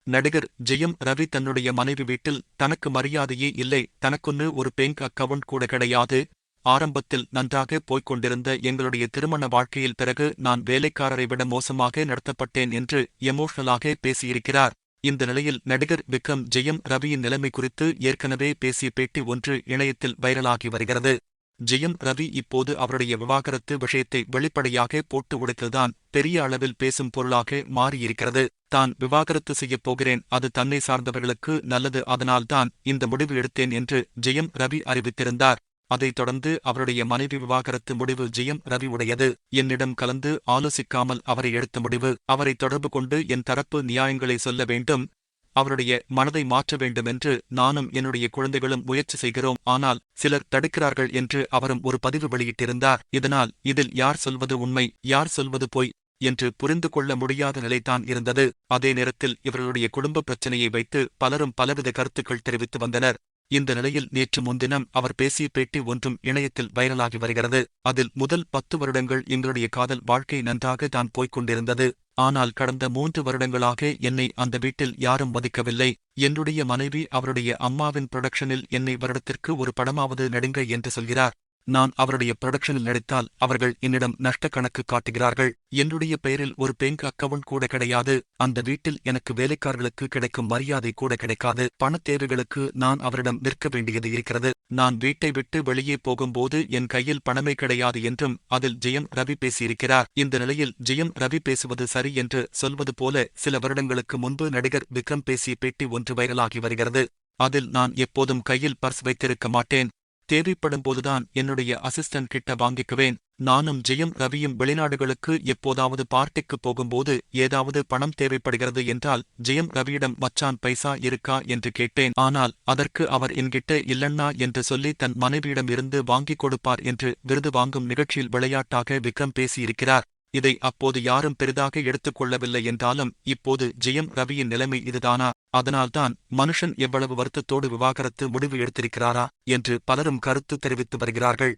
நடிகர் ஜெயம் ரவி தன்னுடைய மனைவி வீட்டில் தனக்கு மரியாதையே இல்லை, தனக்குன்னு ஒரு பேங்க் அக்கவுண்ட் கூட கிடையாது. ஆரம்பத்தில் நன்றாக போய்க் கொண்டிருந்த எங்களுடைய திருமண வாழ்க்கையில் பிறகு நான் வேலைக்காரரை விட மோசமாக நடத்தப்பட்டேன் என்று எமோஷனலாக பேசியிருக்கிறார். இந்த நிலையில் நடிகர் விக்ரம் ஜெயம் ரவியின் நிலைமை குறித்து ஏற்கனவே பேசிய பேட்டி ஒன்று இணையத்தில் வைரலாகி வருகிறது. ஜெயம் ரவி இப்போது அவருடைய விவாகரத்து விஷயத்தை வெளிப்படையாக போட்டு உடைத்ததுதான் பெரிய அளவில் பேசும் பொருளாக மாறியிருக்கிறது. தான் விவாகரத்து செய்யப் போகிறேன், அது தன்னை சார்ந்தவர்களுக்கு நல்லது, அதனால்தான் இந்த முடிவு எடுத்தேன் என்று ஜெயம் ரவி அறிவித்திருந்தார். அதைத் தொடர்ந்து அவருடைய மனைவி விவாகரத்து முடிவு ஜெயம் ரவி உடையது. என்னிடம் கலந்து ஆலோசிக்காமல் அவரை எடுத்த முடிவு. அவரை தொடர்பு கொண்டு என் தரப்பு நியாயங்களை சொல்ல வேண்டும், அவருடைய மனதை மாற்ற வேண்டுமென்று நானும் என்னுடைய குழந்தைகளும் முயற்சி செய்கிறோம், ஆனால் சிலர் தடுக்கிறார்கள் என்று அவரும் ஒரு பதிவு வெளியிட்டிருந்தார். இதனால் இதில் யார் சொல்வது உண்மை, யார் சொல்வது பொய் என்று புரிந்து கொள்ள முடியாத நிலைதான் இருந்தது. அதே நேரத்தில் இவர்களுடைய குடும்ப பிரச்சனையை வைத்து பலரும் பலவித கருத்துக்கள் தெரிவித்து வந்தனர். இந்த நிலையில் நேற்று முன்தினம் அவர் பேசிய பேட்டி ஒன்றும் இணையத்தில் வைரலாகி வருகிறது. அதில் முதல் 10 வருடங்கள் எங்களுடைய காதல் வாழ்க்கை நன்றாக தான் போய்க் கொண்டிருந்தது. ஆனால் கடந்த 3 வருடங்களாக என்னை அந்த வீட்டில் யாரும் மதிக்கவில்லை. என்னுடைய மனைவி அவருடைய அம்மாவின் புரொடக்ஷனில் என்னை வருடத்திற்கு ஒரு படமாவது நடிங்க என்று சொல்கிறார். நான் அவருடைய புரொடக்ஷனில் நடித்தால் அவர்கள் என்னிடம் நஷ்ட கணக்கு காட்டுகிறார்கள். என்னுடைய பெயரில் ஒரு பேங்க் அக்கவுண்ட் கூட கிடையாது. அந்த வீட்டில் எனக்கு வேலைக்காரர்களுக்கு கிடைக்கும் மரியாதை கூட கிடைக்காது. பண தேவைகளுக்கு நான் அவரிடம் நிற்க வேண்டியது இருக்கிறது. நான் வீட்டை விட்டு வெளியே போகும்போது என் கையில் பணமே கிடையாது என்றும் அதில் ஜெயம் ரவி பேசியிருக்கிறார். இந்த நிலையில் ஜெயம் ரவி பேசுவது சரி என்று சொல்வது போல சில வருடங்களுக்கு முன்பு நடிகர் விக்ரம் பேசிய பேட்டி ஒன்று வைரலாகி வருகிறது. அதில் நான் எப்போதும் கையில் பர்ஸ் வைத்திருக்க மாட்டேன், தேவைப்படும் போதுதான் என்னுடைய அசிஸ்டன்ட் கிட்ட வாங்கிக்குவேன். நானும் ஜெயம் ரவியும் வெளிநாடுகளுக்கு எப்போதாவது பார்ட்டிக்கு போகும்போது ஏதாவது பணம் தேவைப்படுகிறது என்றால் ஜெயம் ரவியிடம் மச்சான் பைசா இருக்கா என்று கேட்பேன். ஆனால் அதற்கு அவர் என்கிட்ட இல்லண்ணா என்று சொல்லி தன் மனைவியிடம் இருந்து வாங்கிக் கொடுப்பார் என்று விருது வாங்கும் நிகழ்ச்சியில் விளையாட்டாக விக்ரம் பேசியிருக்கிறார். இதை அப்போது யாரும் பெரிதாக எடுத்துக் கொள்ளவில்லை என்றாலும் இப்போது ஜெயம் ரவியின் நிலைமை இதுதானா? அதனால்தான் மனுஷன் எவ்வளவு வருத்தத்தோடு விவாகரத்து முடிவு எடுத்திருக்கிறாரா என்று பலரும் கருத்து தெரிவித்து வருகிறார்கள்.